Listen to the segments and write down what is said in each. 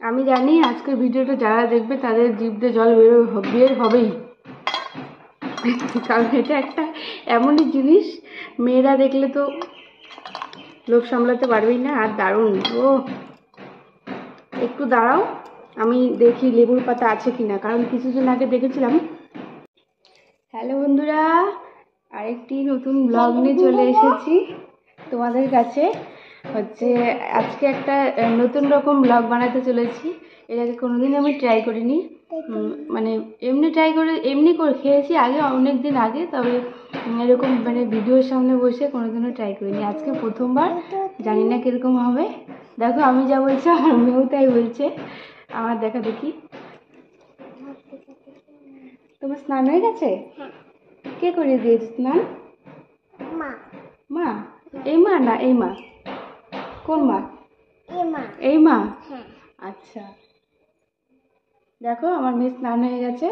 আমি জানি আজকের ভিডিওটা যারা দেখবে তাদের জিভ দিয়ে জল বের হবেই, কারণ এটা একটা এমনই জিনিস মেয়েরা দেখলে তো লোভ সামলাতে পারবেই না। আর দারুণ। ও একটু দাঁড়াও, আমি দেখি লেবুর পাতা আছে কিনা, কারণ কিছুদিন আগে দেখেছিলাম। হ্যালো বন্ধুরা, আরেকটি নতুন ব্লগ নিয়ে চলে এসেছি তোমাদের কাছে। আজকে একটা নতুন রকম ব্লগ বানাতে চলেছি। এর আগে কোনোদিন আমি ট্রাই করিনি, মানে এমনি করে খেয়েছি আগে, অনেক দিন আগে, তবে এরকম মানে ভিডিওর সামনে বসে কোনোদিনও ট্রাই করিনি। আজকে প্রথমবার, জানি না কীরকম হবে। দেখো আমি যা বলছি আমার মেয়েও তাই বলছে। আমার দেখা দেখি। তোমার স্নান হয়ে গেছে? কে করিয়ে দিয়েছে স্নান? মা। মা? এই মা না এই মা? কোন মা? এই মা। আচ্ছা, দেখো আমার মেয়ে স্নান হয়ে গেছে।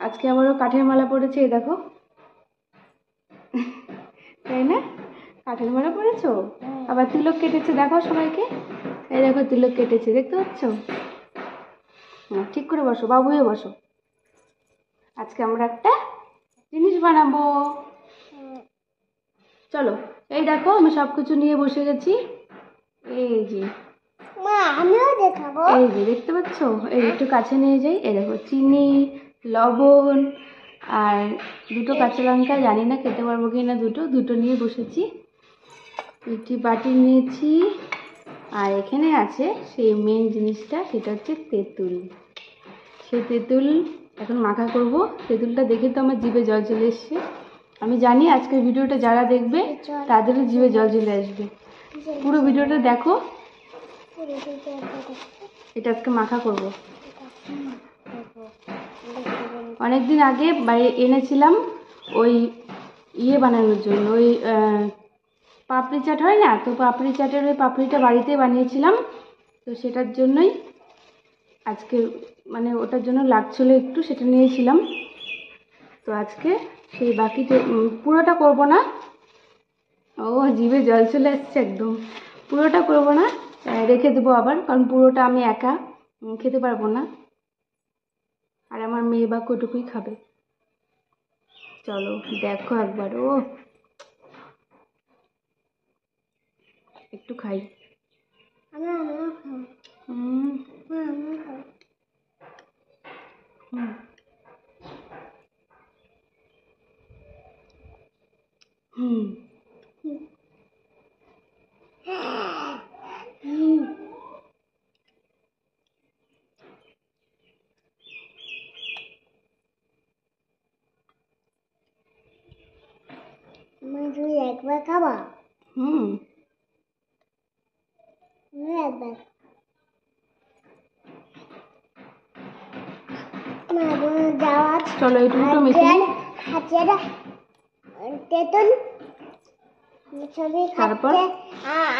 আজকে আবারও কাঠের মালা পড়েছে, এই দেখো। তাই না? কাঠের মালা পড়েছো, আবার তিলক কেটেছে, দেখো সবাইকে। এই দেখো তিলক কেটেছে, দেখতে পাচ্ছ? ঠিক করে বসো, বাবু হয়ে বসো। আজকে আমরা একটা জিনিস বানাবো, চলো। এই দেখো আমি সবকিছু নিয়ে বসে গেছি। এই যে আমিও দেখাবো। এই যে দেখতে পাচ্ছ, এই একটু কাছে নিয়ে যাই। এই দেখো চিনি, লবণ আর দুটো কাঁচা লঙ্কা, জানি না খেতে পারবো কিনা, দুটো নিয়ে বসেছি। একটি বাটি নিয়েছি, আর এখানে আছে সেই মেন জিনিসটা, সেটা হচ্ছে তেঁতুল। সেই তেঁতুল এখন মাখা করব। তেঁতুলটা দেখে তো আমার জিভে জল চলে এসছে। আমি জানি আজকের ভিডিওটা যারা দেখবে তাদেরও জিভে জল চলে আসবে। পুরো ভিডিওটা দেখো। এটা আজকে মাখা করব। অনেকদিন আগে এনেছিলাম ওই বানানোর জন্য, ওই পাপড়ি চাট হয় না, তো পাপড়ি চাটের ওই পাপড়িটা বাড়িতে বানিয়েছিলাম। তো সেটার জন্যই আজকে, মানে ওটার জন্য লাগছিল একটু, সেটা নিয়েছিলাম। তো আজকে সেই বাকিটা পুরোটা করব না। ও জিভে জল চলে আসছে একদম। পুরোটা করব না, রেখে দেবো আবার, কারণ পুরোটা আমি একা খেতে পারবো না, আর আমার মেয়ে বা কটুকুই খাবে। চলো দেখো একবার। ও একটু খাই। তুই একবার খাবা? একবার। চলো এইটুকু মেখে তেঁতুল তারপর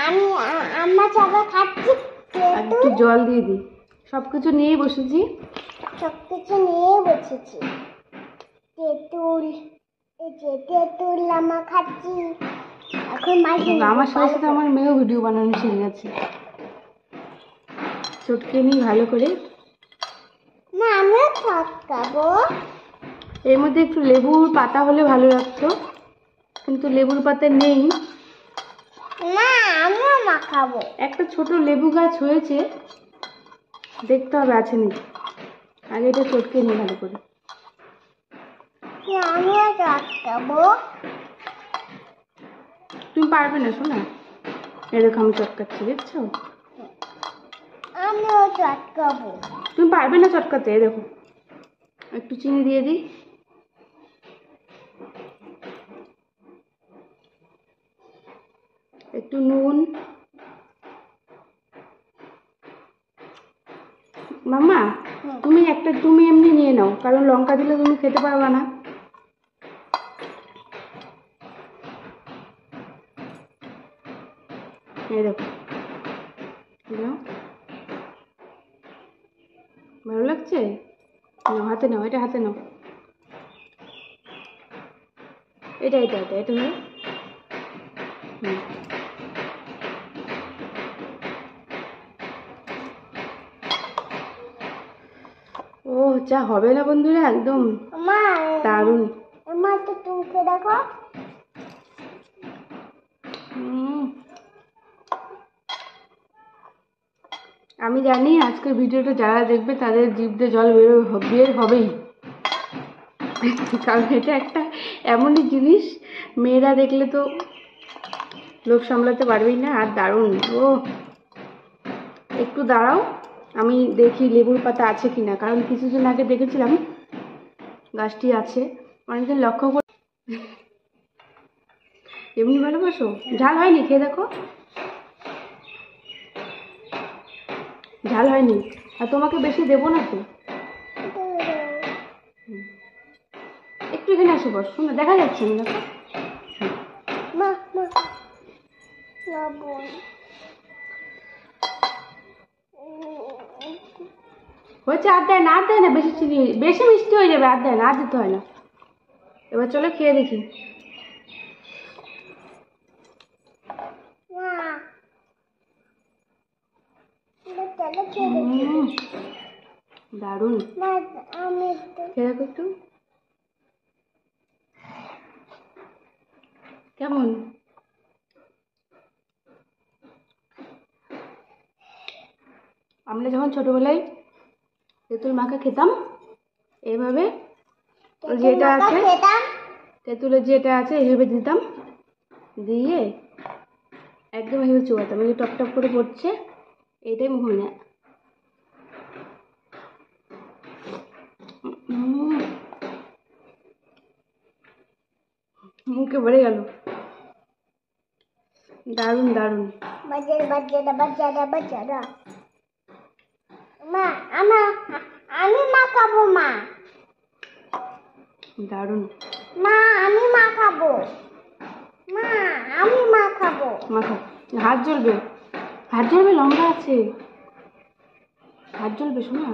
আমি আমরা সবাই খাচ্ছি। একটু জল দিয়ে দিই। সবকিছু নিয়েই বসেছি, তেঁতুল, এই যে তেঁতুল আমরা খাচ্ছি এখন। আমার সাথে সাথে আমার মেয়েও ভিডিও বানানো শিখে গেছে। চটকে নিই ভালো করে। না আমিও চটকাবো। এর মধ্যে একটু লেবুর পাতা হলে ভালো লাগতো, কিন্তু লেবুর পাতা নেই। না আমিও মাখাবো। একটা ছোট লেবু গাছ হয়েছে, দেখতে হবে আছে নাকি। আগে এটা চটকে নিই ভালো করে। আমিও চটকাবো। তুমি পারবে না শোনা, এরকম আমি চটকাচ্ছি, দেখছো? আমিও চটকাবো। তুমি পারবে না চটকাতে। দেখো একটু চিনি দিয়ে দিই, একটু নুন। মাম্মা তুমি এমনি নিয়ে নাও, কারণ লঙ্কা দিলে তুমি খেতে পারবে না। এই দেখো, ভালো লাগছে? হাতে নাও, এটা হাতে নাও। এটা ধরো। ও যা হবে না বন্ধুরা, একদম দারুণ। দেখো আমি জানি আজকের ভিডিওটা যারা দেখবে তাদের জিভ দিয়ে জল বের হবেই, কারণ এটা একটা এমনই জিনিস মেয়েরা দেখলে তো লোভ সামলাতে পারবেই না। আর দারুণ। ও একটু দাঁড়াও, আমি দেখি লেবুর পাতা আছে কিনা, কারণ কিছুদিন আগে দেখেছিলাম গাছটি আছে, অনেকদিন লক্ষ্য করে। এমনি ভালোবাসো? ঝাল হয়নি, খেয়ে দেখো। ঝাল হয়নি, আর তোমাকে বেশি দেবো না তো। একটু এখানে আসো, বস। শোনো, দেখা যাচ্ছে না, দেখো। হয়েছে, আর দেয় না, আর দেয় না, বেশি চিনি, বেশি মিষ্টি হয়ে যাবে, আর দেয় না, আর দিতে হয় না। এবার চলো খেয়ে দেখি। দারুণ, খেয়ে দেখো একটু, কেমন? আমরা যখন ছোটবেলায় তেঁতুল মাখা খেতাম এইভাবে, যেটা আছে তেঁতুলের যেটা আছে এইভাবে দিতাম, দিয়ে একদম এইভাবে চুয়াতাম, এই টপ টপ করে পড়ছে, এইটাই মুখে নেয়। মুখে ভরে গেল, দারুণ দারুণ। মা আমি মাখাবো, মা দারুণ। মা আমি মাখাবো, মা আমি মাখাবো। মাখো, হাত জ্বলবে, হাত জ্বলবে, লঙ্কা আছে, হাত জ্বলবে শোনা।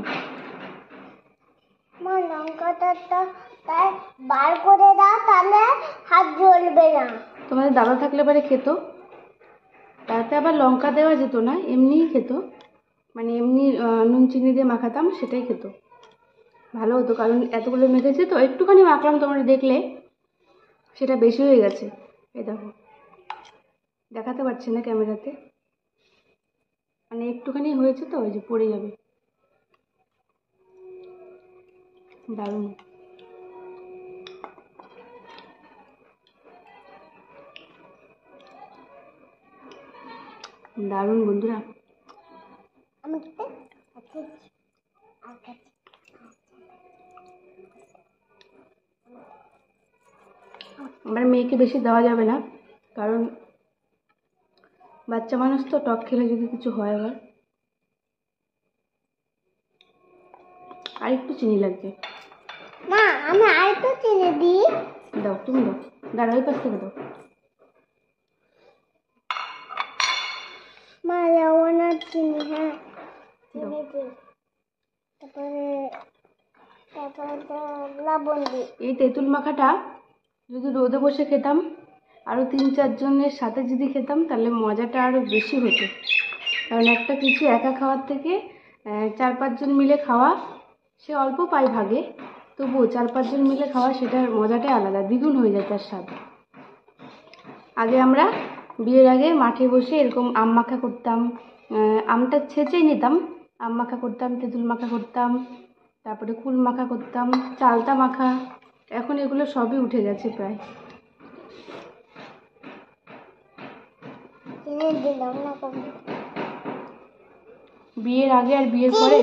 মা লঙ্কাটা তাই বার করে দাও, তাহলে হাত জ্বলবে না। তোমাদের দাদা থাকলে পরে খেত, তাতে আবার লঙ্কা দেওয়া যেত না, এমনিই খেত, মানে এমনি নুন চিনি দিয়ে মাখাতাম, সেটাই খেত, ভালো হতো। কারণ এতগুলো মেখেছে তো, একটুখানি মাখলাম, তোমরা দেখলে সেটা বেশি হয়ে গেছে। এই দেখো, দেখাতে পারছি না ক্যামেরাতে, মানে একটুখানি হয়েছে তো, ওই যে পড়ে যাবে। দারুণ। দারুণ বন্ধুরা। আমার মেয়েকে বেশি দেওয়া যাবে না, কারণ বাচ্চা মানুষ তো, টক খেলে যদি কিছু হয় আবার। আর একটু চিনি লাগবে। মা আমি আরেকটু চিনি দিই। দাও, তুমি দাও, দাঁড়াও, ওই পাশ থেকে দাও। মা লবণ আর চিনি, হ্যাঁ চিনি দিই, তারপরে লবণ দিই। এই তেঁতুল মাখাটা যদি রোদে বসে খেতাম, আরও 3-4 জনের সাথে যদি খেতাম, তাহলে মজাটা আরও বেশি হতো। কারণ একটা কিছু একা খাওয়ার থেকে 4-5 জন মিলে খাওয়া, সে অল্প পাই ভাগে, তবুও 4-5 জন মিলে খাওয়া, সেটার মজাটাই আলাদা, দ্বিগুণ হয়ে যায় তার স্বাদ। আগে আমরা বিয়ের আগে মাঠে বসে এরকম আম মাখা করতাম, আমটা ছেঁচেই নিতাম, আম মাখা করতাম, তেঁতুল মাখা করতাম, তারপরে কুল মাখা করতাম, চালতা মাখা। এখন এগুলো সবই উঠে গেছে প্রায়। বিয়ের আগে আর বিয়ের পরে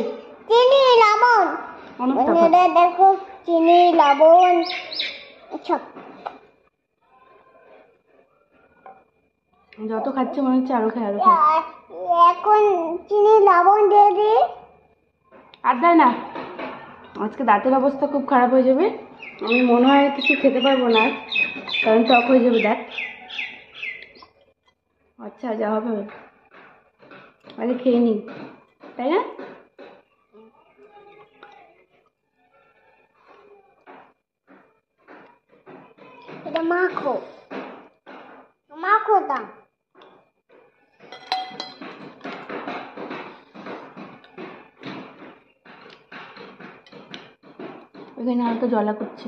চিনি লবণ অনেক তফাৎ। দেখো, চিনি লবণ সব যত খাচ্ছে মনে হচ্ছে আরো খাই, আরো খাই। এখন চিনি লবণ দিয়ে দিই। আর দেয় না, আজকে দাঁতের অবস্থা খুব খারাপ হয়ে যাবে, আমি মনে হয় কিছু খেতে পারবো না, কারণ টক হয়ে যাবে দাঁত। আচ্ছা, যা হবে হবে, আগে খেয়ে নিই, তাই না? এটা মাখো, মাখো দাও। এখানে হালকা জ্বালা করছে,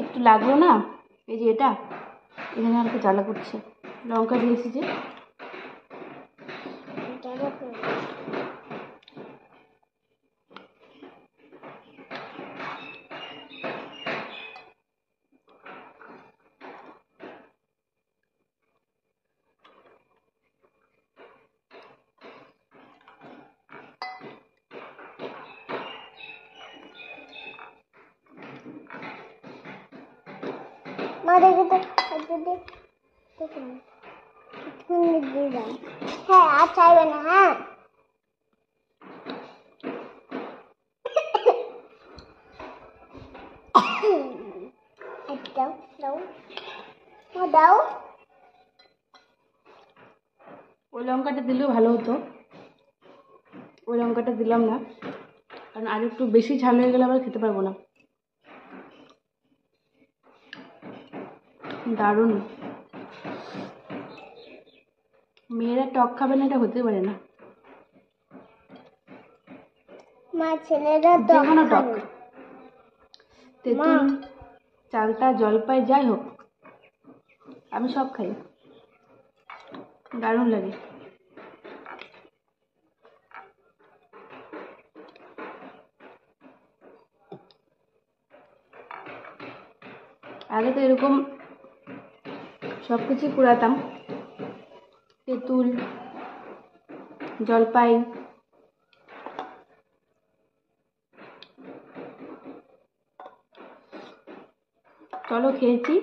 একটু লাগলো না, এই যে এটা এখানে হালকা জ্বালা করছে। লঙ্কা দিয়েছি যে, মা দেখে তো যদি দেখুন একটুখানি দিয়ে দাও। হ্যাঁ আর চাইবে না। হ্যাঁ দাও দাও দাও। ওই লঙ্কাটা দিলেও ভালো হতো, ওই লঙ্কাটা দিলাম না, কারণ আর একটু বেশি ঝাল হয়ে গেলে আবার খেতে পারবো না। দারুণ। মেয়েরা টক খাবে না এটা হতে পারে না। মা ছেলেরা যে কোনো টক, খাবে। তেঁতুল, চালতা, জলপাই যাই হোক আমি সব খাই, দারুণ লাগে। আগে তো এরকম সব কিছুই কুড়াতাম, তেঁতুল, জলপাই, চলো খেয়েছি,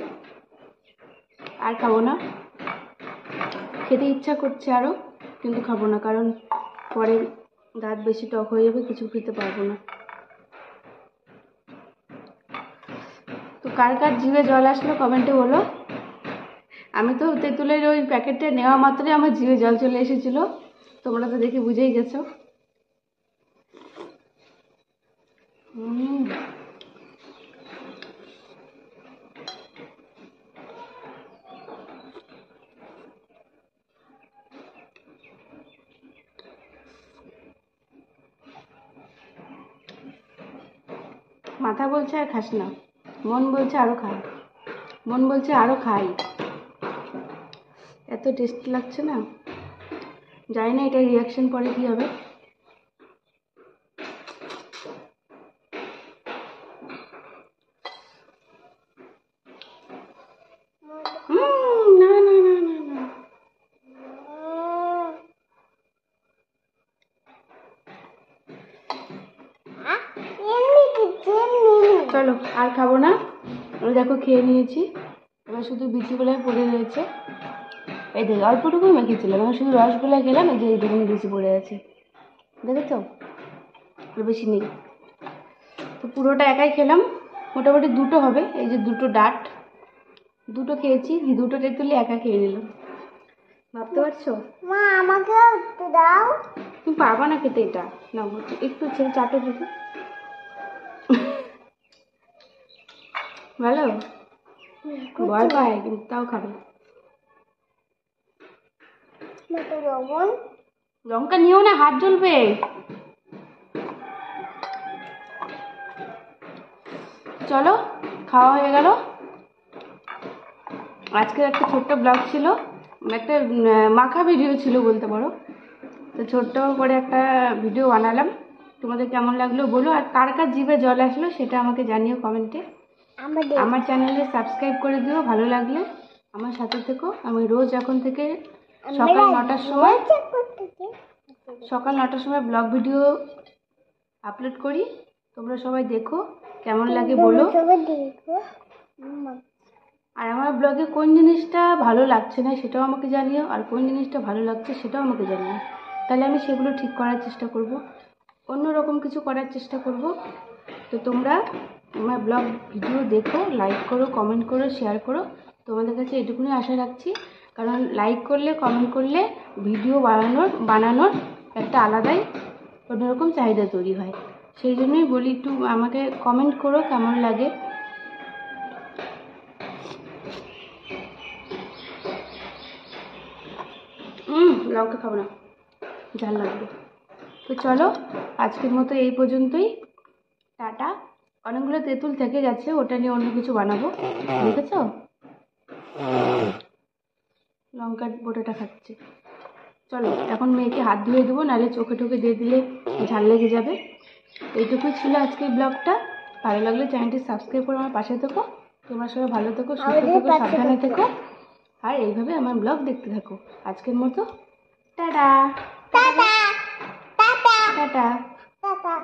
আর খাবো না। খেতে ইচ্ছা করছে আরও, কিন্তু খাবো না, কারণ পরে দাঁত বেশি টক হয়ে যাবে, কিছু খেতে পারবো না। তো কার কার জিভে জল আসলো কমেন্টে বলো। আমি তো তেঁতুলের ওই প্যাকেটটা নেওয়া মাত্রই আমার জিভে জল চলে এসেছিলো, তোমরা তো দেখে বুঝেই গেছো। মাথা বলছে আর খাস না, মন বলছে আরো খা, মন বলছে আরো খাই। এত টেস্ট লাগছে না, জানি না এটা রিয়াকশন পরে কি হবে। না না না না না, চলো আর খাবো না। আমি দেখো খেয়ে নিয়েছি, এবার শুধু বিচিগুলোই পড়ে রয়েছে। এই দেখ অল্পটুকুই মেখেছিলাম, আমি শুধু রসগোল্লা খেলাম, এই যে এইটুকুনি বেশি পড়ে আছে, দেখেছো, আর বেশি নেই। তো পুরোটা একাই খেলাম, মোটামুটি দুটো হবে, এই যে দুটো ডাট, দুটো খেয়েছি, দুটো তেঁতুলি একা খেয়ে নিলাম, ভাবতে পারছো। মা আমাকে একটু দাও। তুমি পারবা না খেতে এটা, না বলছি একটু ছেড়ে চাটো দিতে ভালো, ভয় পায় কিন্তু তাও খাবে। লবণ লঙ্কা নিও না, হাত জ্বলবে। চলো খাওয়া হয়ে গেল। আজকে একটা ছোট্ট ব্লগ ছিল, একটা মাখা ভিডিও ছিল বলতে পারো। তো ছোট্ট করে একটা ভিডিও বানালাম, তোমাদের কেমন লাগলো বলো, আর কার কার জিভে জল আসলো সেটা আমাকে জানিও কমেন্টে। আমার চ্যানেলে সাবস্ক্রাইব করে দিও, ভালো লাগলে আমার সাথে থেকো। আমি রোজ এখন থেকে সকাল 9টার সময় ব্লগ ভিডিও আপলোড করি, তোমরা সবাই দেখো, কেমন লাগে বলো। আর আমার ব্লগে কোন জিনিসটা ভালো লাগছে না সেটাও আমাকে জানিও, আর কোন জিনিসটা ভালো লাগছে সেটাও আমাকে জানিও, তাহলে আমি সেগুলো ঠিক করার চেষ্টা করব, অন্যরকম কিছু করার চেষ্টা করব। তো তোমরা আমার ব্লগ ভিডিও দেখো, লাইক করো, কমেন্ট করো, শেয়ার করো, তোমাদের কাছে এটুকুনি আশা রাখছি। কারণ লাইক করলে, কমেন্ট করলে ভিডিও বানানোর একটা আলাদাই অন্যরকম চাহিদা তৈরি হয়, সেই জন্যই বলি একটু আমাকে কমেন্ট করো কেমন লাগে। লঙ্কা খাবো না, ঝাল লাগবে। তো চলো আজকের মতো এই পর্যন্তই, টাটা, অনেকগুলো তেঁতুল থেকে গেছে, ওটা নিয়ে অন্য কিছু বানাবো। দেখেছো লঙ্কার বোটাটা খাচ্ছে। চলো এখন মেয়েকে হাত ধুয়ে দেবো, নাহলে চোখে টোকে দিয়ে দিলে ঝাল লেগে যাবে। এইটুকুই ছিল আজকের ব্লগটা। ভালো লাগলে চ্যানেলটি সাবস্ক্রাইব করে আমার পাশে থেকো। তোমরা সবাই ভালো থেকো, সুস্থ থেকো, সাবধানে থেকো, আর এইভাবে আমার ব্লগ দেখতে থাকো। আজকের মতো tata tata tata tata. Tata.